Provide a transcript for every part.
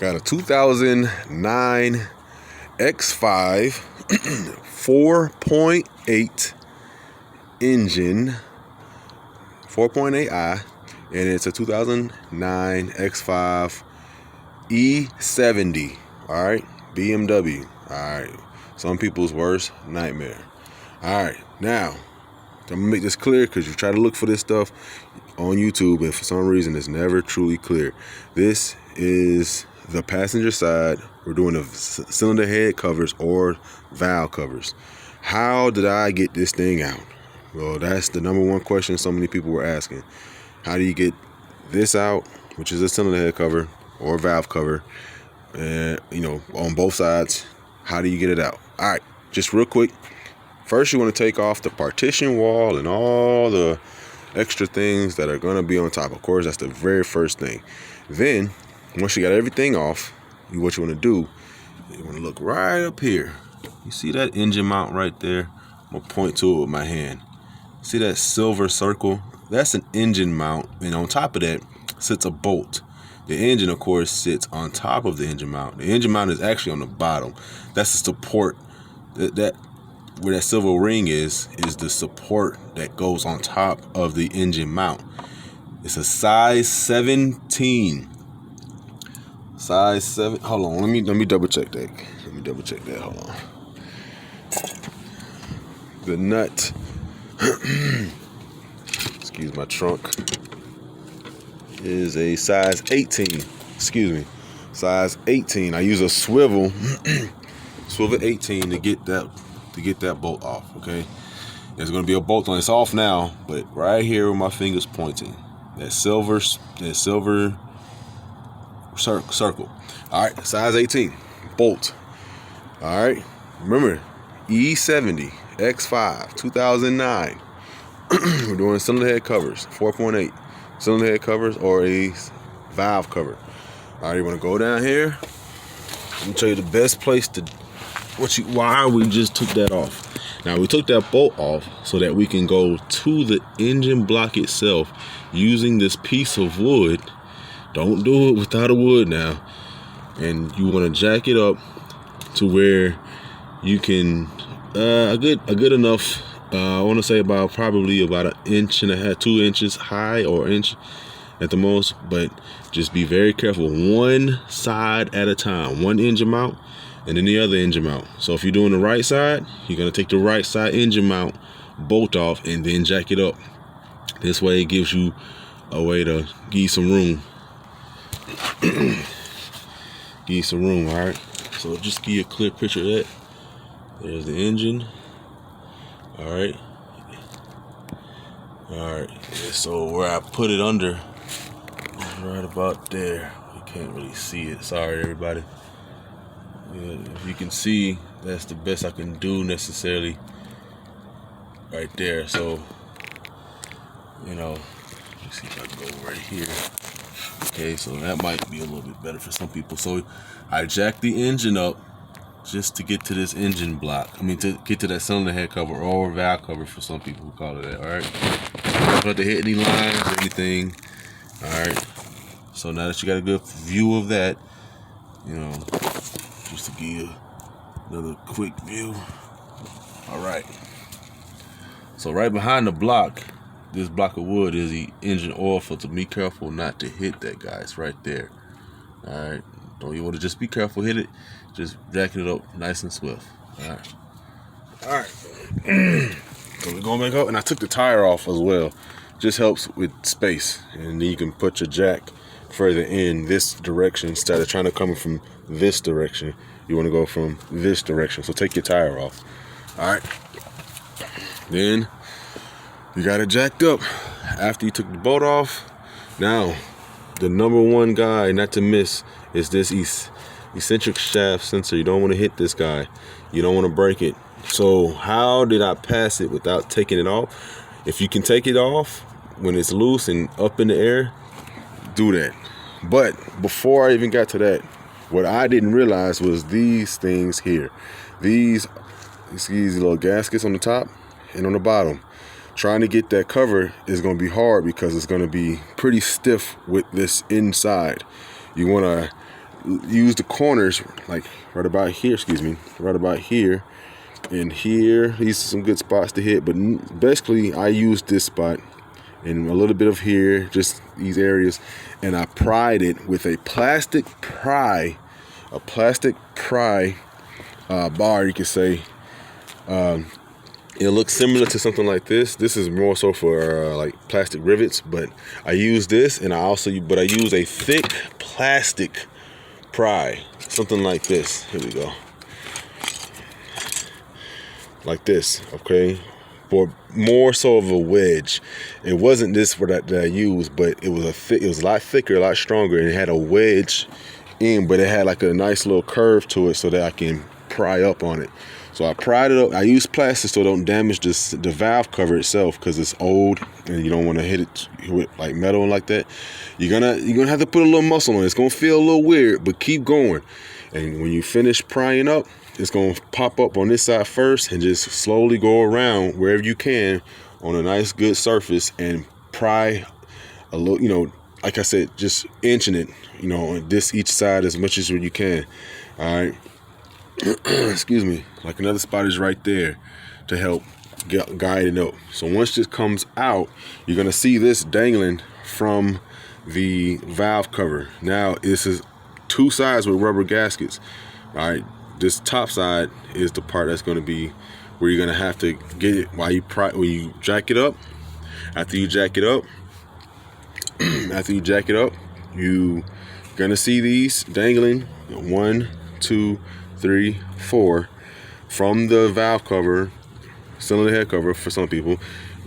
Got a 2009 X5 4.8 engine, 4.8i, and it's a 2009 X5 E70. All right, BMW. All right, some people's worst nightmare. All right, now I'm gonna make this clear because you try to look for this stuff on YouTube, and for some reason it's never truly clear. This is the passenger side. We're doing the cylinder head covers or valve covers. How did I get this thing out? Well, that's the number one question so many people were asking. How do you get this out, which is a cylinder head cover or valve cover, on both sides? How do you get it out? All right, just real quick. First, you want to take off the partition wall and all the extra things that are going to be on top. Of course, that's the very first thing. Then, once you got everything off, what you want to do, you want to look right up here. You see that engine mount right there? I'm going to point to it with my hand. See that silver circle? That's an engine mount, and on top of that sits a bolt. The engine, of course, sits on top of the engine mount. The engine mount is actually on the bottom. That's the support. That where that silver ring is the support that goes on top of the engine mount. It's a size 17. Size 7. Hold on, let me double check that. Hold on. The nut. Excuse my trunk. Is a size 18. Excuse me. Size 18. I use a swivel 18 to get that bolt off. Okay. There's gonna be a bolt on. It's off now, but right here where my finger's pointing, that silver circle. All right, size 18 bolt. All right, remember E70 X5 2009. We're doing cylinder head covers, 4.8 cylinder head covers or a valve cover. All right, you want to go down here. Let me show you the best place to why we just took that off. Now we took that bolt off so that we can go to the engine block itself using this piece of wood. Don't do it without a wood now. And you want to jack it up to where you can a good enough. I want to say probably about an inch and a half, 2 inches high, or inch at the most. But just be very careful. One side at a time. One engine mount, and then the other engine mount. So if you're doing the right side, you're gonna take the right side engine mount bolt off and then jack it up. This way it gives you a way to give you some room. Give you some room, all right? So just give you a clear picture of that. There's the engine. All right. So where I put it under is right about there. You can't really see it. Sorry, everybody. Yeah, if you can see, that's the best I can do necessarily. Right there. So, let me see if I can go right here. Okay, so that might be a little bit better for some people. So I jacked the engine up just to get to this engine block. To get to that cylinder head cover or valve cover for some people who call it that. All right. Don't have to hit any lines or anything. All right. So now that you got a good view of that, just to give you another quick view. All right. So right behind the block, this block of wood is the engine oil filter. Be careful not to hit that, guys. Right there. All right. Don't you want to just be careful, hit it. Just jacking it up nice and swift. All right. So we're going back up, and I took the tire off as well. Just helps with space, and then you can put your jack further in this direction instead of trying to come from this direction. You want to go from this direction. So take your tire off. All right. Then you got it jacked up after you took the bolt off. Now, the number one guy not to miss is this eccentric shaft sensor. You don't want to hit this guy. You don't want to break it. So how did I pass it without taking it off? If you can take it off when it's loose and up in the air, do that. But before I even got to that, what I didn't realize was these things here. These little gaskets on the top and on the bottom. Trying to get that cover is going to be hard because it's going to be pretty stiff with this inside. You want to use the corners, like right about here, right about here and here. These are some good spots to hit, but basically I use this spot and a little bit of here, just these areas, and I pried it with a plastic pry bar, you could say. It looks similar to something like this. This is more so for like plastic rivets, but I use this, and I use a thick plastic pry, something like this. Here we go, like this, okay? For more so of a wedge. It wasn't this that I used, but it was a lot thicker, a lot stronger, and it had a wedge in, but it had like a nice little curve to it so that I can pry up on it. So I pried it up. I use plastic so it don't damage the valve cover itself, because it's old and you don't want to hit it with like metal and like that. You're gonna have to put a little muscle on it. It's gonna feel a little weird, but keep going. And when you finish prying up, it's gonna pop up on this side first and just slowly go around wherever you can on a nice good surface and pry a little, like I said, just inching it, on this each side as much as you can. All right. Excuse me. Like another spot is right there to help guide it up. So once this comes out, you're gonna see this dangling from the valve cover. Now this is two sides with rubber gaskets. All right, this top side is the part that's gonna be where you're gonna have to get it while you jack it up. After you jack it up, you're gonna see these dangling 1, 2, 3, 4 from the valve cover, cylinder head cover for some people.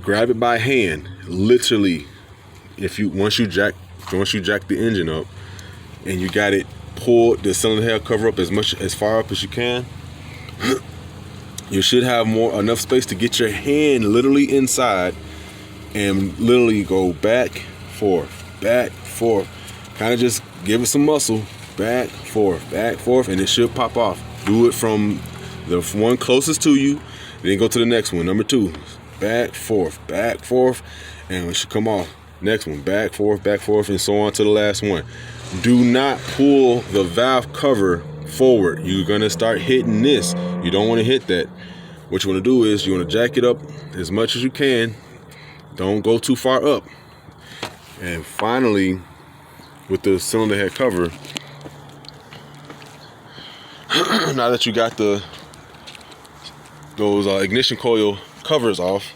Grab it by hand, literally. Once you jack the engine up and you got it pulled, the cylinder head cover up as far up as you can, you should have enough space to get your hand literally inside and literally go back, forth. Kind of just give it some muscle. Back, forth, and it should pop off. Do it from the one closest to you, then go to the next one, number 2. Back, forth, and it should come off. Next one, back, forth, and so on to the last one. Do not pull the valve cover forward. You're gonna start hitting this. You don't want to hit that. What you want to do is you want to jack it up as much as you can. Don't go too far up. And finally, with the cylinder head cover, now that you got those ignition coil covers off,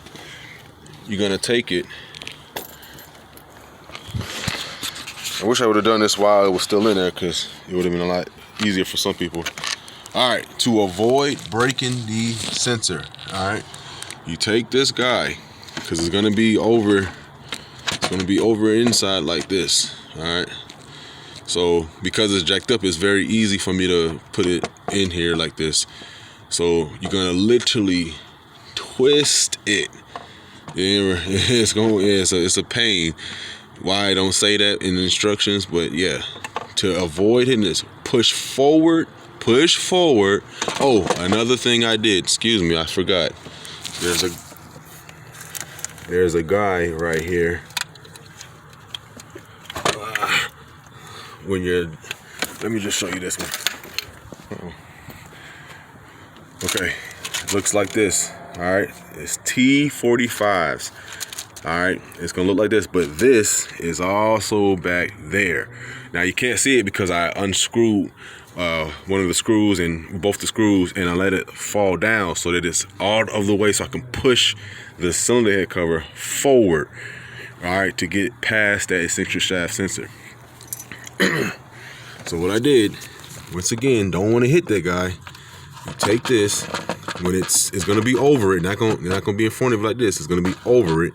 you're gonna take it. I wish I would have done this while it was still in there, because it would have been a lot easier for some people. All right, to avoid breaking the sensor, all right, you take this guy, because it's gonna be over inside like this. All right. So because it's jacked up, it's very easy for me to put it in here like this. So you're gonna literally twist it. It's a pain. Why I don't say that in the instructions, but yeah, to avoid hitting this, push forward. Oh, another thing I did, excuse me, I forgot. There's a guy right here. Let me just show you this one. Okay, it looks like this. All right, it's T45s. All right, it's gonna look like this, but this is also back there. Now you can't see it because I unscrewed one of the screws and both the screws, and I let it fall down so that it's all of the way, so I can push the cylinder head cover forward. All right, to get past that eccentric shaft sensor. So what I did, once again, don't want to hit that guy. You take this when it's gonna be over it, not gonna be in front of it like this. It's gonna be over it.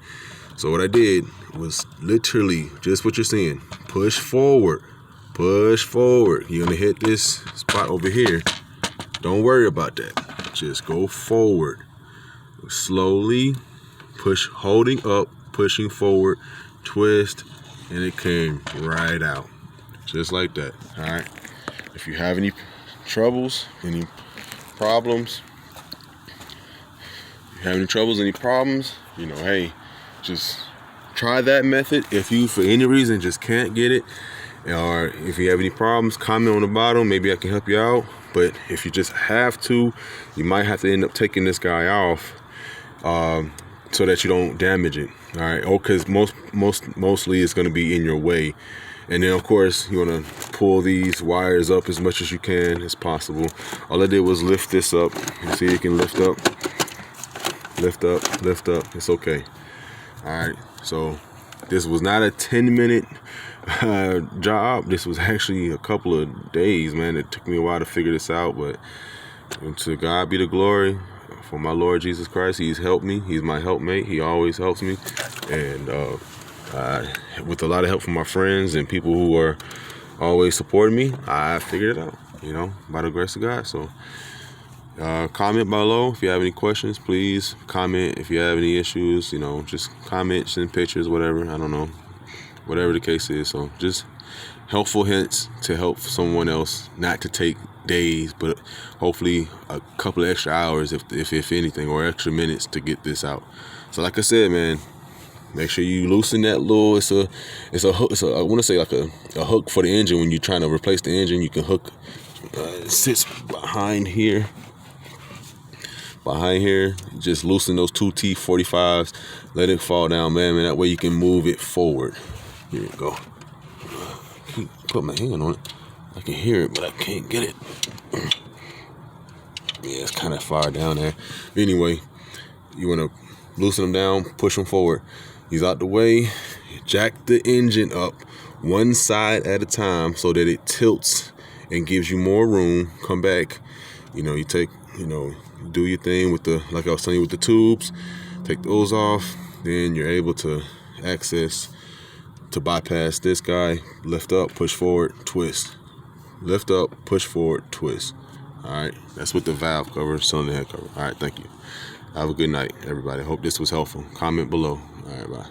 So what I did was literally just what you're seeing. Push forward. You're gonna hit this spot over here. Don't worry about that. Just go forward. Slowly push, holding up, pushing forward, twist, and it came right out. Just like that. All right. If you have any troubles, any problems, hey, just try that method. If you, for any reason, just can't get it, Or if you have any problems, comment on the bottom. Maybe I can help you out. But if you just have to, you might have to end up taking this guy off so that you don't damage it. All right. Oh, because mostly it's going to be in your way. And then, of course, you want to pull these wires up as much as you can as possible. All I did was lift this up. You see, you can lift up, lift up, lift up. It's okay. All right. So this was not a 10-minute job. This was actually a couple of days, man. It took me a while to figure this out, but to God be the glory. For my Lord Jesus Christ, He's helped me. He's my helpmate. He always helps me. And with a lot of help from my friends and people who are always supporting me, I figured it out, by the grace of God. So comment below if you have any questions. Please comment if you have any issues. Just comment, send pictures, whatever. I don't know, whatever the case is. So just helpful hints to help someone else, not to take days, but hopefully a couple of extra hours, if anything, or extra minutes to get this out. So like I said, man, make sure you loosen that little. It's a hook. I want to say like a hook for the engine. When you're trying to replace the engine, you can hook. It sits behind here. Just loosen those two T45s. Let it fall down, man. That way you can move it forward. Here you go. Put my hand on it. I can hear it, but I can't get it. Yeah, it's kind of far down there. Anyway, you want to loosen them down, push them forward. He's out the way. Jack the engine up one side at a time so that it tilts and gives you more room. Come back. You take, do your thing with like I was telling you with the tubes. Take those off. Then you're able to bypass this guy. Lift up, push forward, twist. Lift up, push forward, twist. All right, that's with the valve cover, cylinder head cover. All right, thank you. Have a good night, everybody. Hope this was helpful. Comment below. All right, bye.